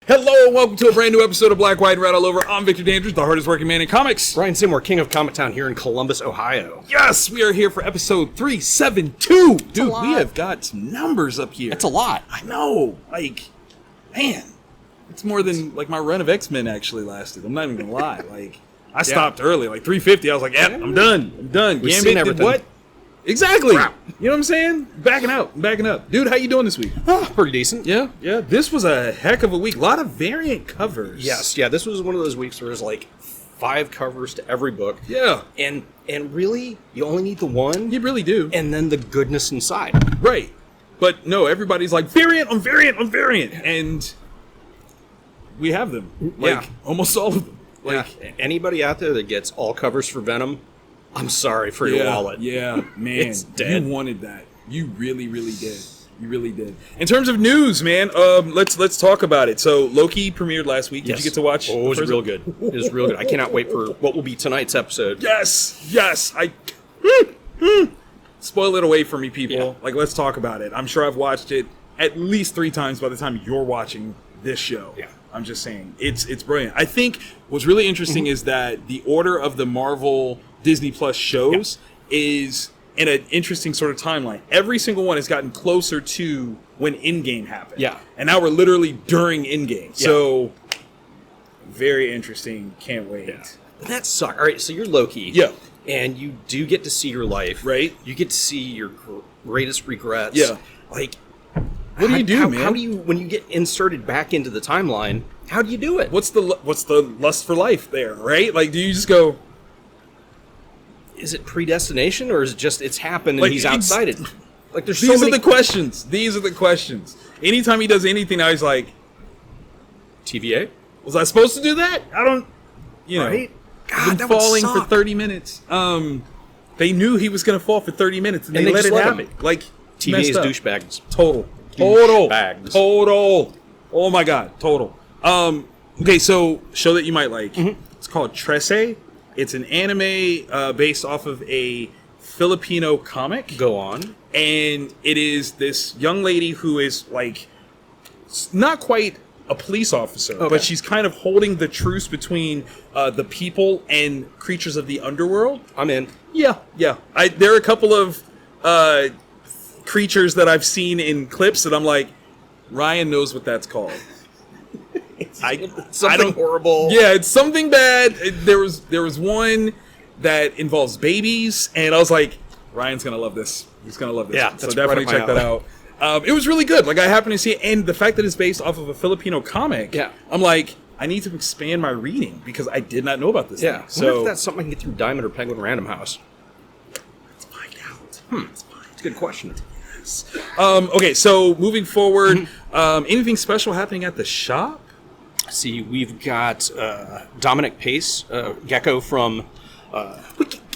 Hello and welcome to a brand new episode of Black, White, and Red All Over. I'm Victor Dandridge, the hardest working man in comics. Ryan Seymore, king of Comic Town here in Columbus, Ohio. Yes, we are here for episode 372. Dude, we have got some numbers up here. That's a lot. I know. Man, it's more than my run of X-Men actually lasted. I'm not even going to lie. I stopped early, 350. I was like, yeah, I'm done. We've seen everything. What? Exactly. Crap. You know what I'm saying? Backing up. Dude, how you doing this week? Pretty decent. Yeah. This was a heck of a week. A lot of variant covers. Yes, this was one of those weeks where there's 5 covers to every book. Yeah. And really, you only need the one. You really do. And then the goodness inside. Right. But no, everybody's like, variant on variant on variant. And we have them. Almost all of them. Anybody out there that gets all covers for Venom, I'm sorry for your wallet. Yeah, man. It's dead. You wanted that. You really, really did. You really did. In terms of news, man, let's talk about it. So Loki premiered last week. Did you get to watch? Oh, it was real good. It was real good. I cannot wait for what will be tonight's episode. Yes. Spoil it away for me, people. Yeah. Let's talk about it. I'm sure I've watched it at least 3 times by the time you're watching this show. Yeah. I'm just saying. It's brilliant. I think what's really interesting is that the order of the Marvel Disney Plus shows is in an interesting sort of timeline. Every single one has gotten closer to when Endgame happened. Yeah. And now we're literally during Endgame. Yeah. So, very interesting. Can't wait. Yeah. But that sucks. All right, so you're Loki. Yeah. And you do get to see your life. Right. You get to see your greatest regrets. Yeah. What do you do, man? How do you, when you get inserted back into the timeline, how do you do it? What's the lust for life there, right? Do you just go... Is it predestination, or is it just it's happened and he's outside it? There's so These many... are the questions. Anytime he does anything, now he's like... TVA? Was I supposed to do that? I don't... Right? God, that falling would for suck. 30 minutes. They knew he was going to fall for 30 minutes, and they let it happen. TVA's douchebags. Total. Douchebags. Total. Oh my God. Total. Okay, so show that you might like. Mm-hmm. It's called Trece. It's an anime based off of a Filipino comic. Go on. And it is this young lady who is not quite a police officer, but she's kind of holding the truce between the people and creatures of the underworld. I'm in. Yeah. There are a couple of creatures that I've seen in clips that I'm like, Ryan knows what that's called. Something horrible. Yeah, it's something bad. There was one that involves babies, and I was like, Ryan's gonna love this. He's gonna love this. Yeah, so definitely check that out. It was really good. I happened to see it, and the fact that it's based off of a Filipino comic. Yeah. I'm like, I need to expand my reading because I did not know about this. Yeah. Thing. So wonder if that's something I can get through Diamond or Penguin Random House. Let's find out. It's a good question. Okay, so moving forward, anything special happening at the shop? See, we've got Dominic Pace, Gecko from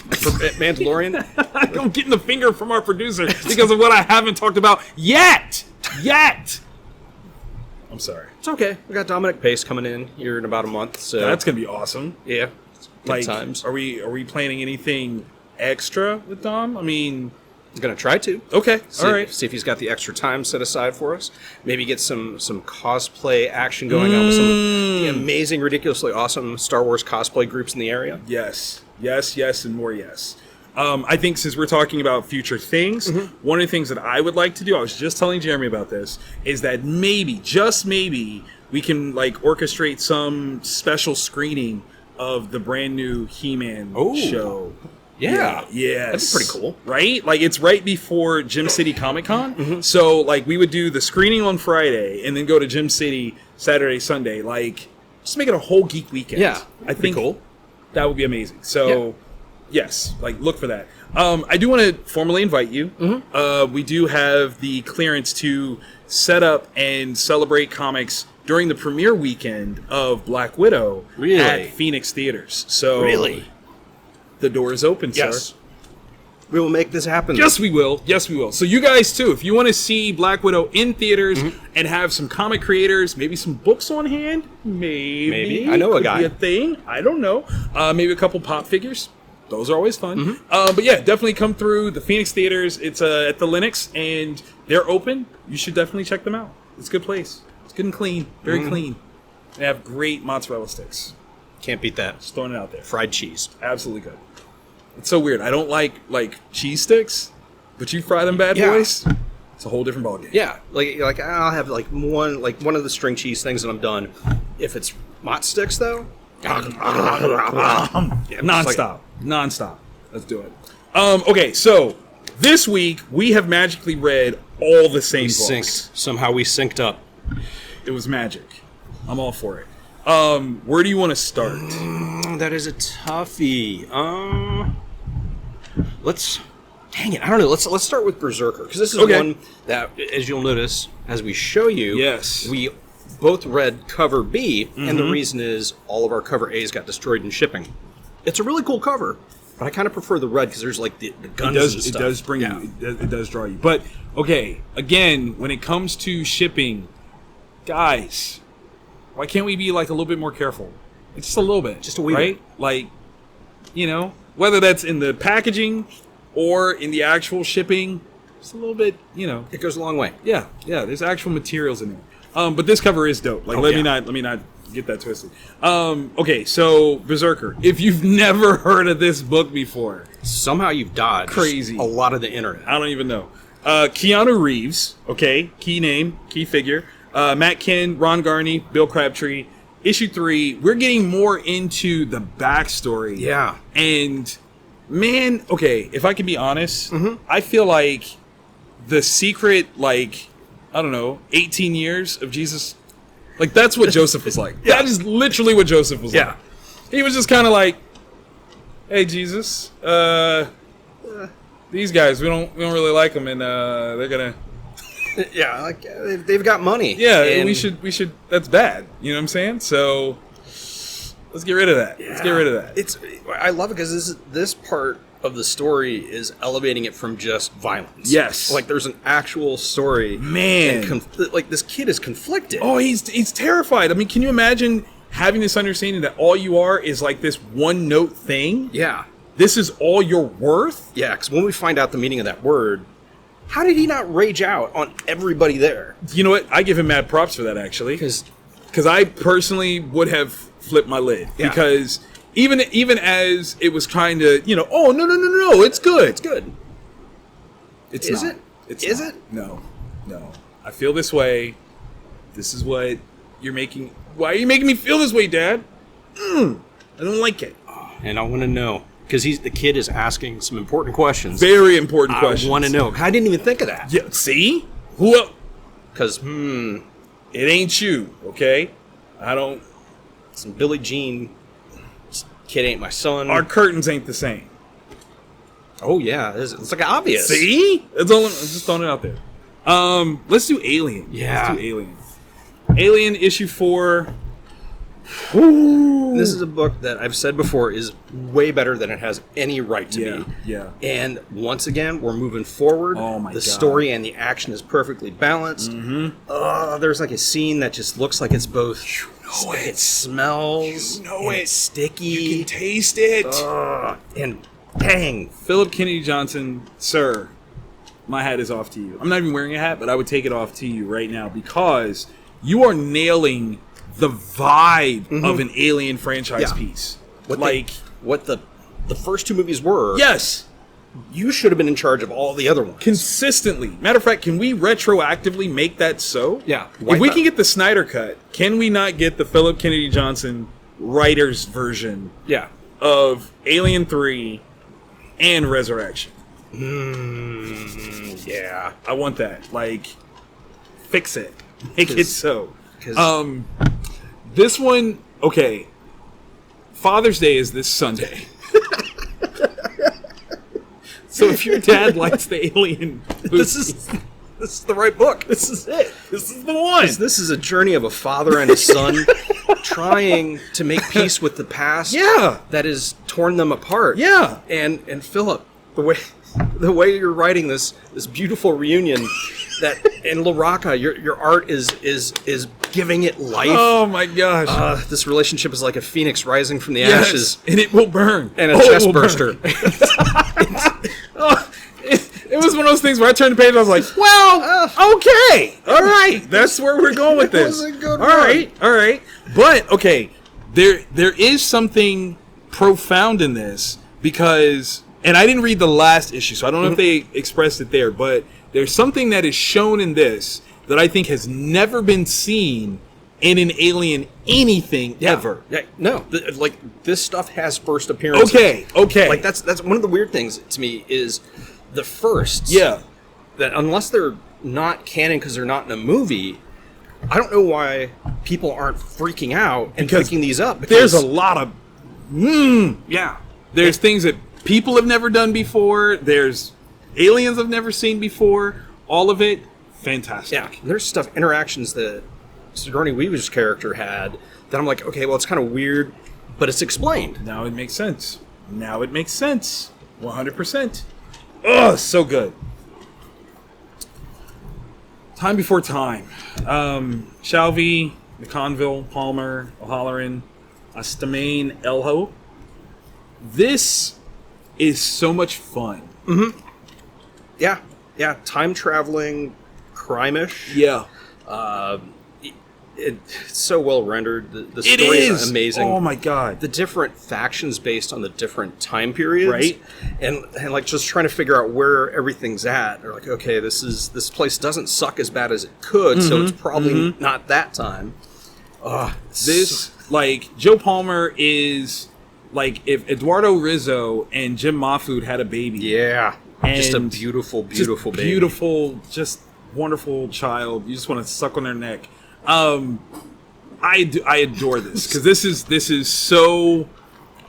Mandalorian. I'm getting the finger from our producer because of what I haven't talked about yet. I'm sorry. It's okay. We got Dominic Pace coming in here in about a month. So that's gonna be awesome. Yeah. Good times. Are we planning anything extra with Dom? I mean, I'm gonna try to. Okay. All right. See if he's got the extra time set aside for us. Maybe get some cosplay action going on with some of the amazing, ridiculously awesome Star Wars cosplay groups in the area. Yes, and more yes. I think since we're talking about future things, one of the things that I would like to do, I was just telling Jeremy about this, is that maybe, just maybe, we can orchestrate some special screening of the brand new He-Man show. Yeah. Yes. That'd be pretty cool. Right? It's right before Gym City Comic Con. So, we would do the screening on Friday and then go to Gym City Saturday, Sunday. Just make it a whole geek weekend. Yeah. I think cool. That would be amazing. So, yes, look for that. I do want to formally invite you. We do have the clearance to set up and celebrate comics during the premiere weekend of Black Widow at Phoenix Theaters. So, the door is open, sir. We will make this happen. Yes, we will. So you guys, too, if you want to see Black Widow in theaters and have some comic creators, maybe some books on hand, maybe. I know a guy. Be a thing. I don't know. Maybe a couple pop figures. Those are always fun. But yeah, definitely come through the Phoenix Theaters. It's at the Linux, and they're open. You should definitely check them out. It's a good place. It's good and clean. Very clean. They have great mozzarella sticks. Can't beat that. Just throwing it out there. Fried cheese. Absolutely good. It's so weird. I don't like cheese sticks, but you fry them bad boys, it's a whole different ballgame. Yeah, like I'll have one of the string cheese things and I'm done. If it's mozz sticks though, nonstop. Let's do it. Okay, so this week we have magically read all the same books. Somehow we synced up. It was magic. I'm all for it. Where do you want to start? That is a toughie. Dang it, I don't know. Let's start with BRZRKR, because this is one that, as you'll notice, as we show you, we both read cover B, and the reason is all of our cover A's got destroyed in shipping. It's a really cool cover, but I kind of prefer the red because there's like the guns and stuff. It does bring you. It does draw you. But okay, again, when it comes to shipping, guys, why can't we be like a little bit more careful? It's just a little bit, just a wee bit. Like, whether that's in the packaging or in the actual shipping, just a little bit, It goes a long way. Yeah, there's actual materials in there. But this cover is dope. Like, let me not get that twisted. Okay, so BRZRKR. If you've never heard of this book before, somehow you've dodged a lot of the internet. I don't even know. Keanu Reeves, okay, key name, key figure. Matt Kinn, Ron Garney, Bill Crabtree. Issue 3, we're getting more into the backstory. Yeah. And, man, okay, if I can be honest, I feel like the secret, 18 years of Jesus, that's what Joseph was like. That is literally what Joseph was like. He was just kind of like, hey, Jesus, these guys, we don't really like them, and they're going to... Yeah, they've got money. Yeah, and we should. That's bad. You know what I'm saying? So let's get rid of that. Yeah. Let's get rid of that. I love it because this part of the story is elevating it from just violence. Yes, there's an actual story. Man, and this kid is conflicted. Oh, he's terrified. I mean, can you imagine having this understanding that all you are is like this one note thing? Yeah, this is all you're worth. Yeah, because when we find out the meaning of that word. How did he not rage out on everybody there? You know what? I give him mad props for that, actually. Because I personally would have flipped my lid. Yeah. Because even as it was trying to, oh, no, it's good. It's good. Is it? No. I feel this way. This is what you're making. Why are you making me feel this way, Dad? I don't like it. And I want to know. Because the kid is asking some important questions. Very important questions. I want to know. I didn't even think of that. Yeah, see? Who else? Because, it ain't you, okay? I don't... Some Billie Jean. This kid ain't my son. Our curtains ain't the same. Oh, yeah. It's like obvious. See? I'm just throwing it out there. Let's do Alien. Yeah. Let's do Alien. Alien issue 4... Ooh. This is a book that I've said before is way better than it has any right to be. Yeah. And once again, we're moving forward. Oh my God. The story and the action is perfectly balanced. There's a scene that just looks like it's both. It smells. It's sticky. You can taste it. And dang, Philip Kennedy Johnson, sir, my hat is off to you. I'm not even wearing a hat, but I would take it off to you right now because you are nailing the vibe of an Alien franchise piece. What the first 2 movies were. Yes. You should have been in charge of all the other ones. Consistently. Matter of fact, can we retroactively make that so? Yeah. If we can get the Snyder cut, can we not get the Philip Kennedy Johnson writer's version of Alien 3 and Resurrection? Yeah. I want that. Fix it. Make it so. This one, okay. Father's Day is this Sunday. So if your dad likes the Alien movies, this is the right book. This is it. This is the one. This is a journey of a father and a son trying to make peace with the past that has torn them apart. Yeah. And Philip, the way you're writing this beautiful reunion that in La Rocca, your art is giving it life. Oh my gosh. This relationship is like a phoenix rising from the ashes. And it will burn. And a chest burster. It was one of those things where I turned the page and I was like, well, okay, all right, that's where we're going with this. All right. But, okay, there is something profound in this because, and I didn't read the last issue, so I don't know if they expressed it there, but there's something that is shown in this that I think has never been seen in an Alien anything ever. Yeah, no, like this stuff has first appearances. Okay. Like that's one of the weird things to me is the firsts. Yeah. That unless they're not canon because they're not in a movie, I don't know why people aren't freaking out and picking these up. There's a lot of There's things that people have never done before. There's aliens I've never seen before. All of it, fantastic. Yeah. There's interactions that Sigourney Weaver's character had that I'm like, okay, well, it's kind of weird, but it's explained. Now it makes sense. 100%. Oh, so good. Time Before Time. Shalvey, McConville, Palmer, O'Halloran, Astamain, Elho. This is so much fun. Mm-hmm. Yeah. Time traveling, crime-ish. Yeah. It's so well rendered. The story is amazing. Oh my god! The different factions based on the different time periods, right? And like just trying to figure out where everything's at. They're like, okay, this place doesn't suck as bad as it could, so it's probably not that time. Like Joe Palmer is like if Eduardo Rizzo and Jim Mahfood had a baby. Yeah, and just a beautiful baby. Beautiful, just wonderful child. You just want to suck on their neck. I adore this because this is so,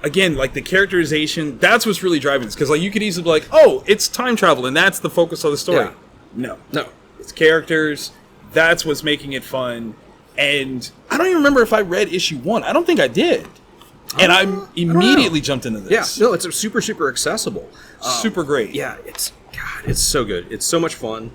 again, like the characterization. That's what's really driving this because like you could easily be like, oh, it's time travel and that's the focus of the story. Yeah. No, it's characters. That's what's making it fun. And I don't even remember if I read issue 1. I don't think I did. And I immediately jumped into this. Yeah, no, it's super accessible. Super great. Yeah, it's so good. It's so much fun.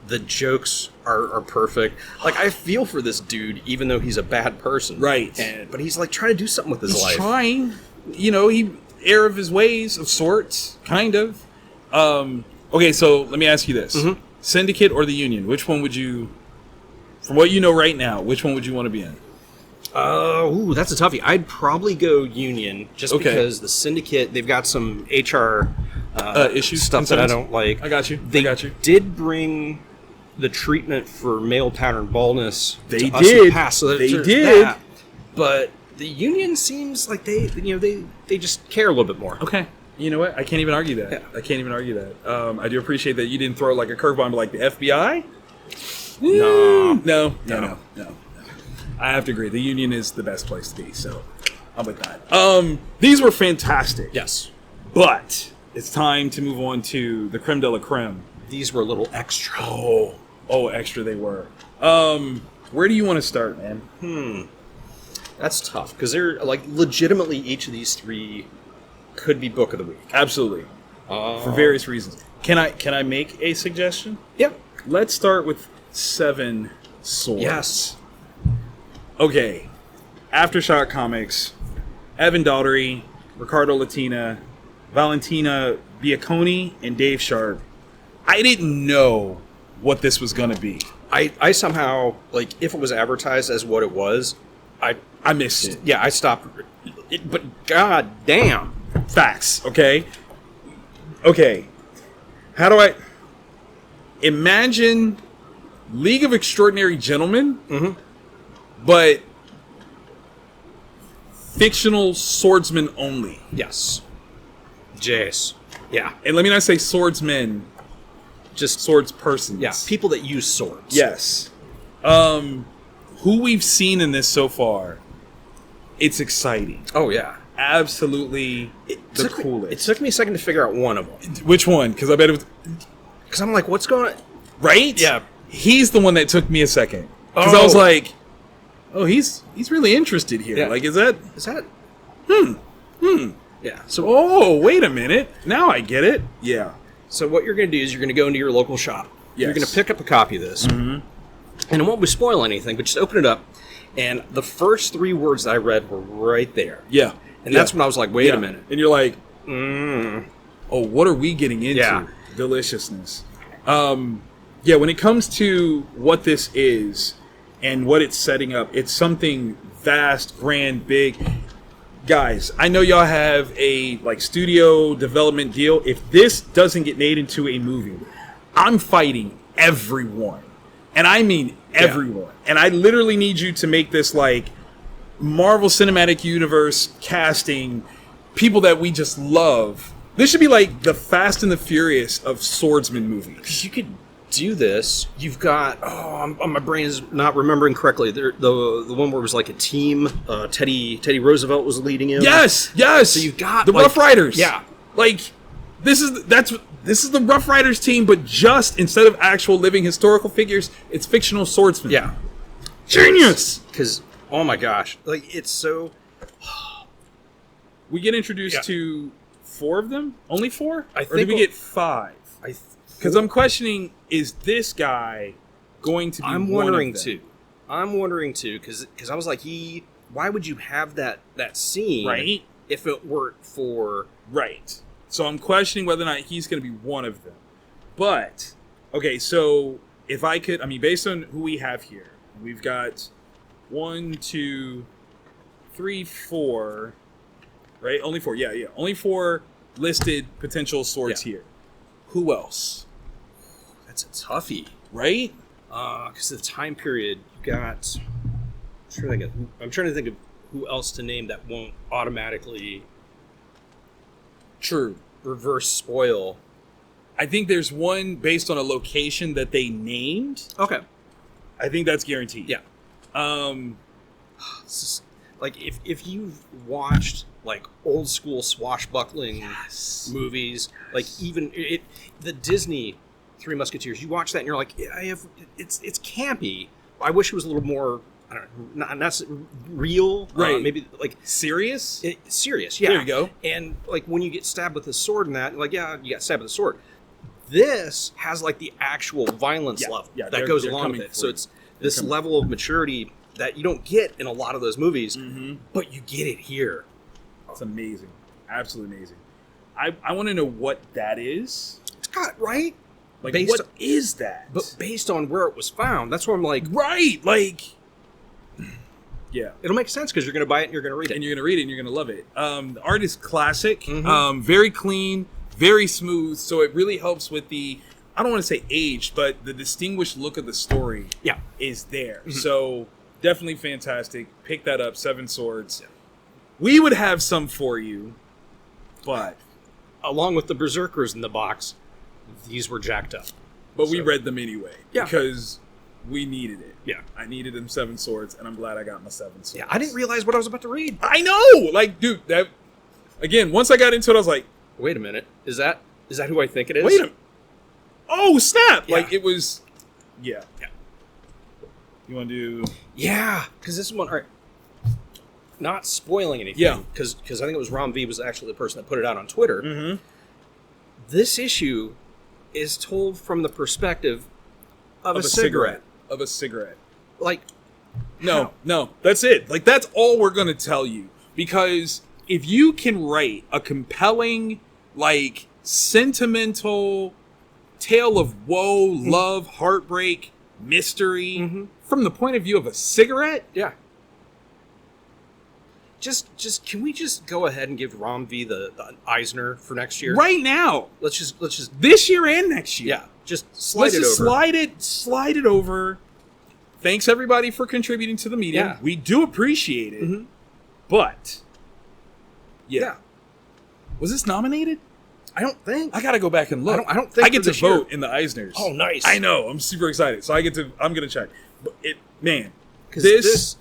The jokes are perfect. Like, I feel for this dude, even though he's a bad person. Right. But he's, like, trying to do something with his life. He's trying. You know, he heir of his ways, of sorts, kind of. Okay, so let me ask you this. Syndicate or the Union? Which one would you, from what you know right now, which one would you want to be in? That's a toughie. I'd probably go Union, just because the Syndicate, they've got some HR issues, stuff that I don't like. I got you. They did bring the treatment for male pattern baldness they to did. us in the past, so they did. That. But the Union seems like they just care a little bit more. Okay. You know what? I can't even argue that. Yeah. I can't even argue that. I do appreciate that you didn't throw like a curveball like the FBI. No. I have to agree. The Union is the best place to be, so I'm with that. These were fantastic. Yes. But it's time to move on to the creme de la creme. These were a little extra. Oh, extra they were. Where do you want to start, man? That's tough, because they're, like, legitimately each of these three could be book of the week. Absolutely. For various reasons. Can I make a suggestion? Yep. Let's start with 7 Swords. Yes. Okay. AfterShock Comics, Evan Daughtery, Ricardo Latina, Valentina Bianconi, and Dave Sharp. I didn't know what this was going to be. I somehow, like, if it was advertised as what it was, I missed it. Yeah, I stopped. But god damn. Facts, okay? Okay. How do I... Imagine League of Extraordinary Gentlemen, but fictional swordsmen only. Yes. Jace. Yeah. And let me not say swordsmen, just swords persons. Yeah, people that use swords. Yes. Who we've seen in this so far, it's exciting. Oh, yeah. Absolutely the coolest. It took me a second to figure out one of them. Which one? Because I bet it was... Because I'm like, what's going on? Right? Yeah. He's the one that took me a second. Because I was like, oh, he's really interested here. Yeah. Like, is that... Yeah. So, wait a minute. Now I get it. Yeah. So what you're going to do is you're going to go into your local shop. Yes. You're going to pick up a copy of this. And it won't be spoil anything, but just open it up. And the first 3 words that I read were right there. Yeah. And that's when I was like, wait a minute. And you're like, oh, what are we getting into? Deliciousness. Yeah, when it comes to what this is and what it's setting up, it's something vast, grand, big. Guys, I know y'all have a studio development deal. If this doesn't get made into a movie, I'm fighting everyone. And I mean everyone. Yeah. And I literally need you to make this Marvel Cinematic Universe casting, people that we just love. This should be like the Fast and the Furious of swordsman movies. You could do this. You've got my brain is not remembering correctly. The one where it was like a team. Teddy Roosevelt was leading it. Yes. So you've got the Rough Riders. Yeah, this is the Rough Riders team, but just instead of actual living historical figures, it's fictional swordsmen. Yeah, genius. Because oh my gosh, it's so. We get introduced to 4 of them. Only 4? I think. Or did we get 5? Because I'm questioning, is this guy going to be I'm one wondering of them? too. I'm wondering too, because I was like, why would you have that scene, right? If it weren't for right. So I'm questioning whether or not he's going to be one of them. But okay, so if I could, based on who we have here, we've got 1, 2, 3, 4. Right, only 4. Yeah. Only 4 listed potential swords here. Who else? That's a toughie, right? Because the time period you got. I'm trying to think of who else to name that won't automatically. True. Reverse spoil. I think there's one based on a location that they named. Okay. I think that's guaranteed. Yeah. This is, if you've watched old school swashbuckling movies, even the Disney Three Musketeers, you watch that and you're like, it's campy. I wish it was a little more, I don't know, not real, right? Maybe serious. Serious, yeah. There you go. And when you get stabbed with a sword and that, you got stabbed with a sword. This has the actual violence level that goes along with it. So it's this level of maturity that you don't get in a lot of those movies, but you get it here. It's amazing. Absolutely amazing. I want to know what that is. It's got, right? What is that? But based on where it was found, that's where I'm like... Right! Yeah. It'll make sense because you're going to buy it and you're going to read it. And you're going to read it and you're going to love it. The art is classic. Very clean. Very smooth. So it really helps with the... I don't want to say aged, but the distinguished look of the story is there. So definitely fantastic. Pick that up. 7 swords. Yeah. We would have some for you, but... Along with the Berserkers in the box, these were jacked up. But we read them anyway. Because we needed it. Yeah. I needed them 7 swords, and I'm glad I got my 7 swords. Yeah, I didn't realize what I was about to read. I know! Dude, that... Again, once I got into it, I was like... Wait a minute. Is that who I think it is? Wait a minute. Oh, snap! Yeah. It was... Yeah. You want to do... Yeah, because this one... All right. Not spoiling anything, because I think it was Rom V was actually the person that put it out on Twitter. This issue is told from the perspective of a cigarette. Of a cigarette. No, that's it. That's all we're going to tell you. Because if you can write a compelling, sentimental tale of woe, love, heartbreak, mystery, from the point of view of a cigarette... Yeah. Just can we just go ahead and give Rom V the Eisner for next year? Right now. Let's just this year and next year. Yeah. Just slide it over. Slide it over. Thanks everybody for contributing to the medium. Yeah. We do appreciate it. But was this nominated? I don't think. I gotta go back and look. I don't think I get to vote in the Eisners. Oh, nice. I know. I'm super excited. So I'm gonna check. But because this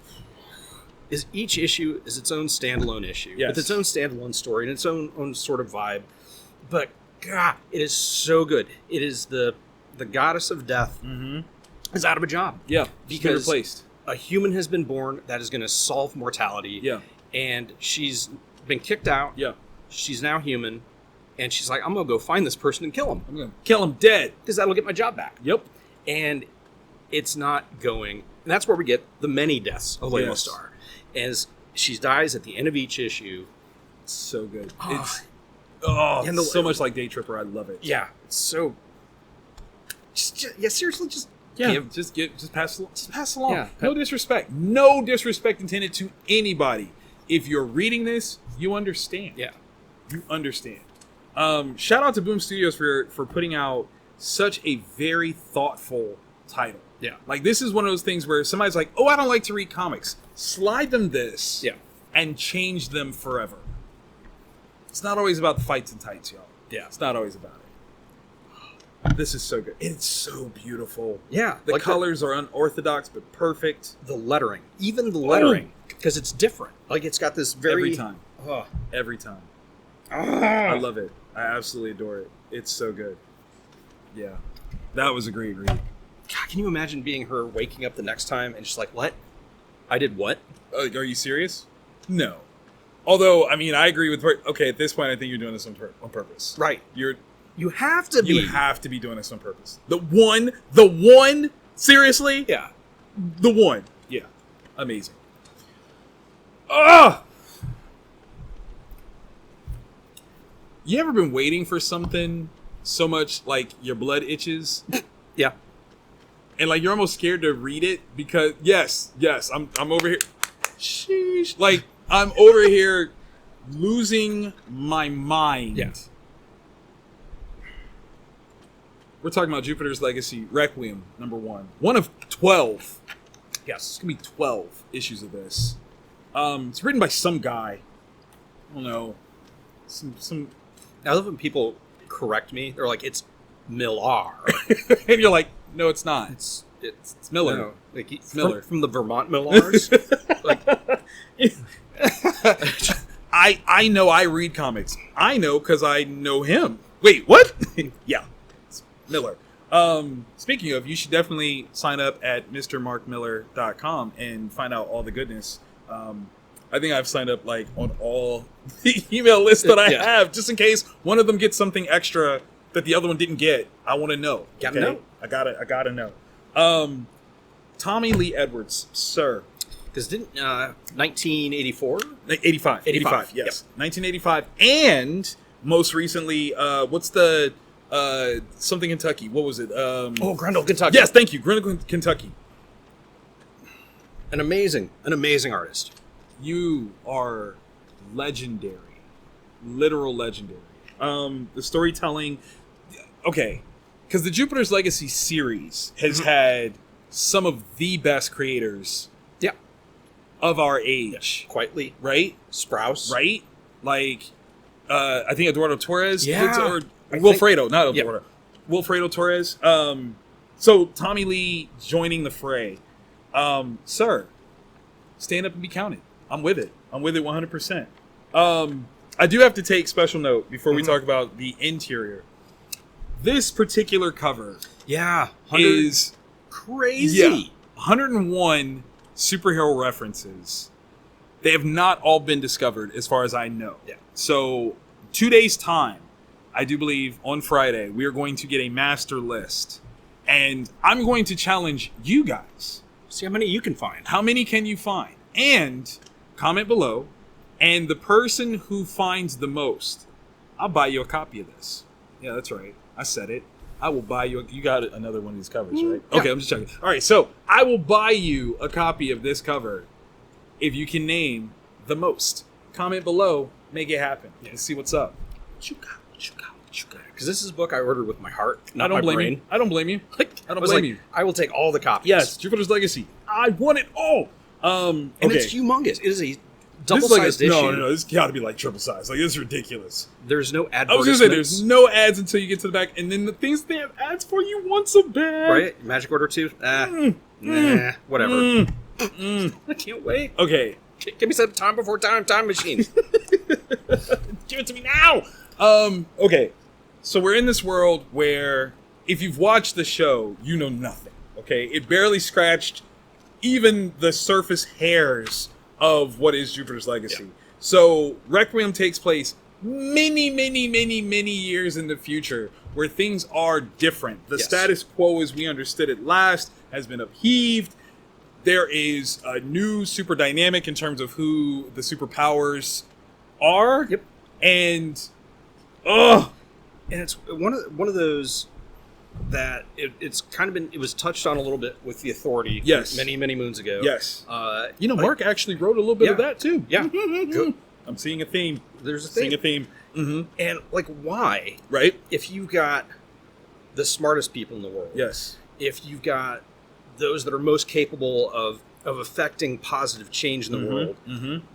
is each issue is its own standalone issue with its own standalone story and its own sort of vibe. But God, it is so good. It is the goddess of death is out of a job. Yeah, because replaced. A human has been born that is going to solve mortality. Yeah, and she's been kicked out. Yeah, she's now human, and she's like, I'm going to go find this person and kill him. I'm going to kill him dead because that'll get my job back. Yep, and it's not going. And that's where we get the many deaths of Laila Starr. As she dies at the end of each issue. It's so good. Oh, It's so much like Day Tripper. I love it. Yeah. So, seriously, just pass it along. Yeah. No disrespect intended to anybody. If you're reading this, you understand. Yeah, you understand. Shout out to Boom Studios for putting out such a very thoughtful title. Yeah, like this is one of those things where somebody's like, "Oh, I don't like to read comics." Slide them this, and change them forever. It's not always about the fights and tights, y'all. Yeah, it's not always about it. This is so good. It's so beautiful. Yeah, the colors are unorthodox but perfect. The lettering, even the lettering, because it's different. Like it's got this very every time. I love it. I absolutely adore it. It's so good. Yeah, that was a great read. God, can you imagine being her waking up the next time and just like, what? I did what? Are you serious? No. Although, I mean, I agree with... Okay, at this point, I think you're doing this on purpose. Right. You have to be. You have to be doing this on purpose. The one, seriously? Yeah. The one. Yeah. Amazing. Ah! You ever been waiting for something so much like your blood itches? Yeah. And like you're almost scared to read it because yes, I'm over here. Sheesh. Like I'm over here losing my mind. Yeah. We're talking about Jupiter's Legacy, Requiem, #1. One of 12. Yes. It's gonna be 12 issues of this. It's written by some guy. I don't know. Some I love when people correct me. They're like, it's Millar. And you're like, no, it's not. It's Miller. No, like it's Miller. From the Vermont Millars. Like, I know I read comics. I know because I know him. Wait, what? Yeah, it's Miller. Speaking of, you should definitely sign up at mrmarkmiller.com and find out all the goodness. I think I've signed up like on all the email lists that I have, just in case one of them gets something extra that the other one didn't get. I want to know. Gotta know. I gotta know. Tommy Lee Edwards, sir. Because didn't 1984? 85, yes. Yep. 1985. And most recently, what's the something Kentucky? What was it? Grendel, Kentucky. Yes, thank you. Grendel, Kentucky. An amazing artist. You are legendary. Literal legendary. The storytelling, okay, because the Jupiter's Legacy series has had some of the best creators of our age. Yeah. Quietly. Right? Sprouse. Right? Like, I think Eduardo Torres. Yeah. Or Wilfredo, not Eduardo. Wilfredo Torres. So Tommy Lee joining the fray. Sir, stand up and be counted. I'm with it. I'm with it 100%. I do have to take special note before we talk about the interior. This particular cover is crazy. Yeah, 101 superhero references. They have not all been discovered as far as I know. Yeah. So 2 days' time, I do believe on Friday, we are going to get a master list. And I'm going to challenge you guys. See how many you can find. How many can you find? And comment below. And the person who finds the most, I'll buy you a copy of this. Yeah, that's right. I said it. I will buy you. You got another one of these covers, right? Yeah. Okay, I'm just checking. All right, so I will buy you a copy of this cover if you can name the most. Comment below. Make it happen. Let's see what's up. What you got? Because this is a book I ordered with my heart, not my blame brain. You. I don't blame you. I don't blame like, you. I will take all the copies. Yes, Jupiter's Legacy. I want it all. And it's humongous. It is a double-sized issue. No. This got to be like triple size. Like, this is ridiculous. There's no advertisements. I was going to say, there's no ads until you get to the back. And then the things they have ads for you once a bit. Right? Magic Order 2? Whatever. I can't wait. Okay. Give me some time before time machine. Give it to me now. Okay. So we're in this world where if you've watched the show, you know nothing. Okay? It barely scratched even the surface hairs of what is Jupiter's Legacy. Yeah. So Requiem takes place many years in the future where things are different. The status quo as we understood it last has been upheaved. There is a new super dynamic in terms of who the superpowers are. Yep. And And it's one of those that it's kind of been, it was touched on a little bit with the Authority. Yes. Many moons ago. Yes. Mark actually wrote a little bit of that too. Yeah. Good. I'm seeing a theme. There's a theme. Seeing a theme. Mm-hmm. And like, why? Right. If you've got the smartest people in the world. Yes. If you've got those that are most capable of affecting positive change in the world,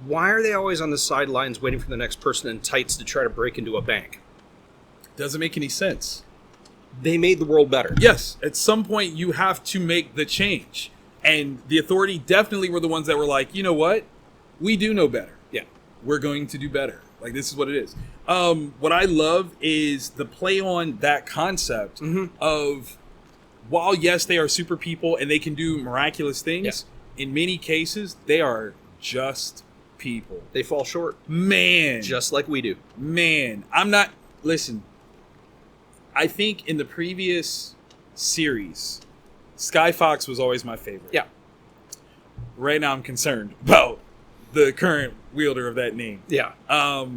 why are they always on the sidelines waiting for the next person in tights to try to break into a bank? Doesn't make any sense. They made the world better. Yes. At some point, you have to make the change. And the Authority definitely were the ones that were like, you know what? We do know better. Yeah. We're going to do better. Like, this is what it is. What I love is the play on that concept of, while, yes, they are super people and they can do miraculous things, in many cases, they are just people. They fall short. Man. Just like we do. Man. Listen, I think in the previous series, Sky Fox was always my favorite. Yeah. Right now I'm concerned about the current wielder of that name. Yeah. I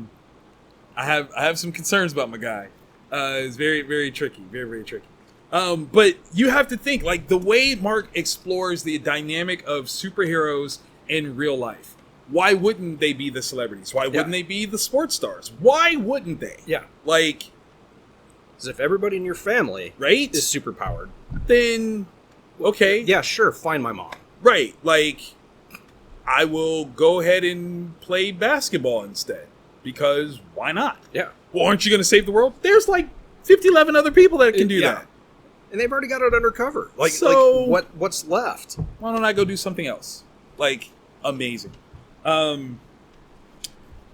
have some concerns about my guy. It's very, very tricky. Very, very tricky. But you have to think, like, the way Mark explores the dynamic of superheroes in real life. Why wouldn't they be the celebrities? Why wouldn't they be the sports stars? Why wouldn't they? Yeah. Like, as if everybody in your family is superpowered. Then, okay. Yeah, sure, find my mom. Right. Like, I will go ahead and play basketball instead. Because why not? Yeah. Well, aren't you going to save the world? There's like 11 other people that can do that. And they've already got it undercover. Like, what's left? Why don't I go do something else? Like, amazing.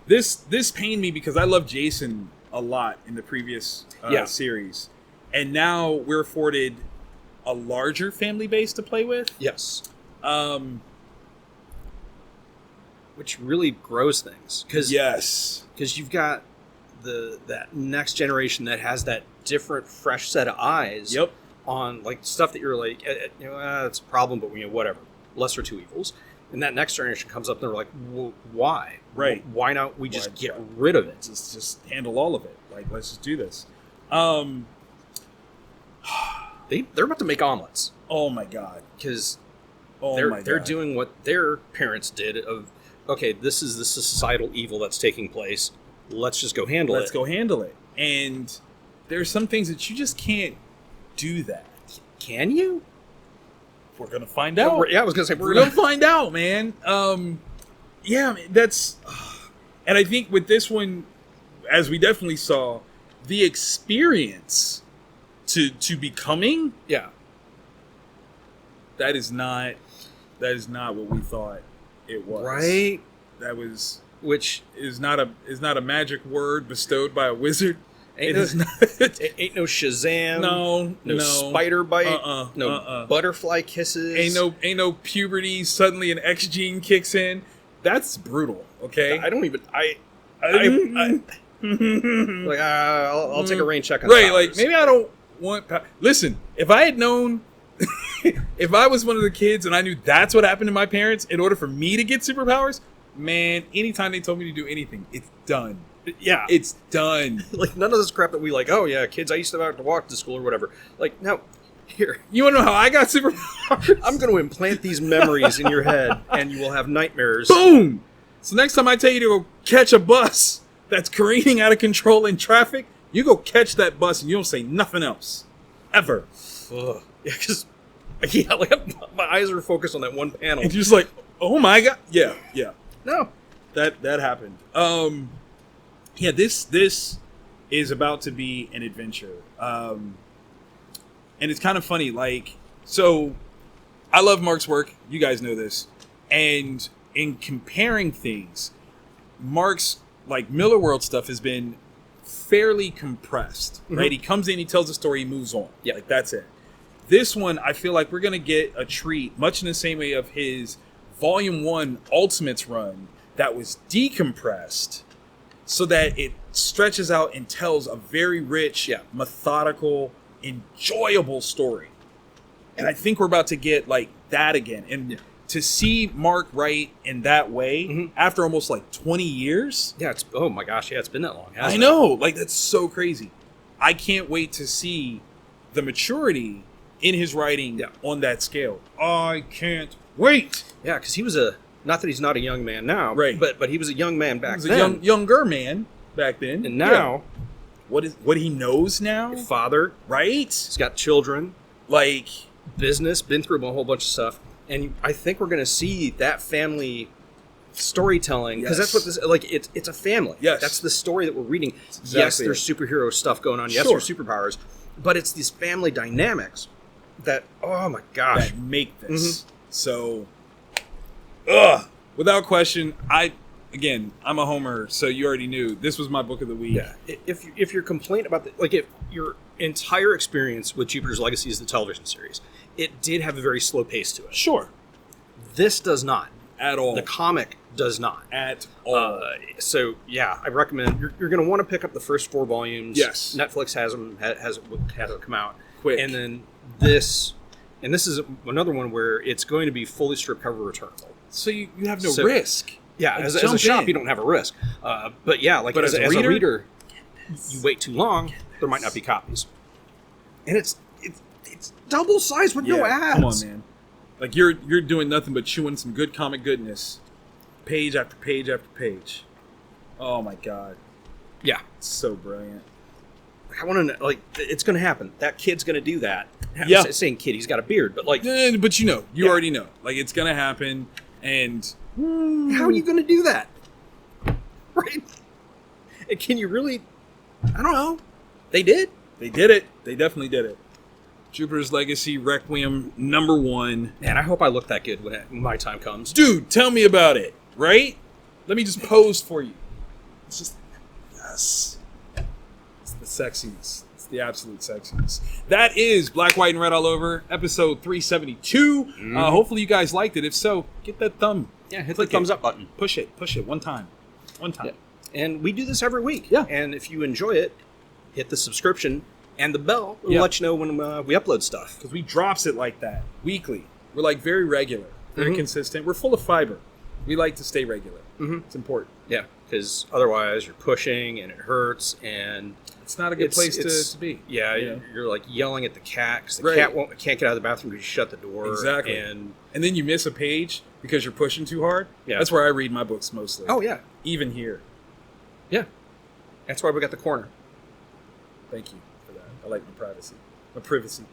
This pained me because I loved Jason a lot in the previous series. And now we're afforded a larger family base to play with. Yes. Which really grows things. Because you've got that next generation that has that different, fresh set of eyes on like stuff that you're like, it's a problem, but whatever. Lesser two evils. And that next generation comes up and they're like, well, why? Right. Why not we just get rid of it? Just handle all of it. Like, let's just do this. They're about to make omelets. Oh my God. Because they're doing what their parents did of, okay, this is the societal evil that's taking place. Let's just go handle it. Let's go handle it. And there's some things that you just can't do that. Can you? We're going to find out. I was going to say, we're going to find out, man. That's... And I think with this one, as we definitely saw, the experience to becoming... Yeah. That is not what we thought it was. Right? That was... Which is not a magic word bestowed by a wizard. Ain't no Shazam. No spider bite. No butterfly kisses. Ain't no puberty. Suddenly an X gene kicks in. That's brutal. Okay. I don't even. Like I'll take a rain check on right. powers. Like maybe I don't want. Listen, if I had known, if I was one of the kids and I knew that's what happened to my parents, in order for me to get superpowers, man, anytime they told me to do anything, it's done. Yeah. It's done. Like, none of this crap that we like, oh, yeah, kids, I used to have to walk to school or whatever. Like, no, here. You want to know how I got superpowers? I'm going to implant these memories in your head, and you will have nightmares. Boom! So next time I tell you to go catch a bus that's careening out of control in traffic, you go catch that bus and you don't say nothing else. Ever. Ugh. Yeah, because, like, my eyes are focused on that one panel. And you're just like, oh my God. Yeah. No. That happened. Yeah, this is about to be an adventure. And it's kind of funny, like, so I love Mark's work. You guys know this. And in comparing things, Mark's, like, Miller World stuff has been fairly compressed, right? He comes in, he tells a story, he moves on. Yeah. Like, that's it. This one, I feel like we're going to get a treat, much in the same way of his Volume 1 Ultimates run that was decompressed so that it stretches out and tells a very rich, methodical, enjoyable story. And I think we're about to get like that again. And to see Mark write in that way after almost like 20 years. Yeah, oh my gosh, it's been that long. I know. Like, that's so crazy. I can't wait to see the maturity in his writing on that scale. I can't wait. Yeah, because he was not that he's not a young man now, right? But he was a young man back then. He was a younger man back then. And now, what he knows now? Father, right? He's got children, like business, been through a whole bunch of stuff, and I think we're going to see that family storytelling because that's what this it's a family. Yes, that's the story that we're reading. Exactly. Yes, there's superhero stuff going on. Yes, there's superpowers, but it's these family dynamics that oh my gosh that make this so. Without question, I'm a homer, so you already knew this was my book of the week. Yeah. If your complaint about if your entire experience with Jupiter's Legacy is the television series, it did have a very slow pace to it. Sure. This does not. At all. The comic does not. At all. So, yeah, I recommend... You're going to want to pick up the first 4 volumes. Yes. Netflix has them come out. Quick. And then this... And this is another one where it's going to be fully strip cover returnable. So you have no risk. Yeah, as a shop, you don't have a risk. But yeah, as a reader, you wait too long, there might not be copies. And it's double sized with no ads. Come on, man. Like you're doing nothing but chewing some good comic goodness, page after page after page. Oh my god. Yeah, it's so brilliant. I want to know, it's going to happen. That kid's going to do that. Yeah, I'm saying kid, he's got a beard, but but you already know, it's going to happen. And how are you going to do that? Right? And can you really? I don't know. They did. They did it. They definitely did it. Jupiter's Legacy Requiem #1. Man, I hope I look that good when my time comes. Dude, tell me about it, right? Let me just pose for you. It's just, yes. It's the sexiness. It's the absolute sexiness. That is Black, White, and Red All Over, episode 372. Hopefully you guys liked it. If so, get that thumb. Yeah, hit the thumbs up button. Push it one time. Yeah. And we do this every week. Yeah. And if you enjoy it, hit the subscription and the bell. We'll let you know when we upload stuff. Because we drops it like that, weekly. We're very regular, very consistent. We're full of fiber. We like to stay regular. It's important. Yeah, because otherwise you're pushing and it hurts and... It's not a good place to be. Yeah, you're yelling at the cat because the cat can't get out of the bathroom because you shut the door. Exactly. And then you miss a page because you're pushing too hard. Yeah. That's where I read my books mostly. Oh, yeah. Even here. Yeah. That's why we got the corner. Thank you for that. I like my privacy. My privacy.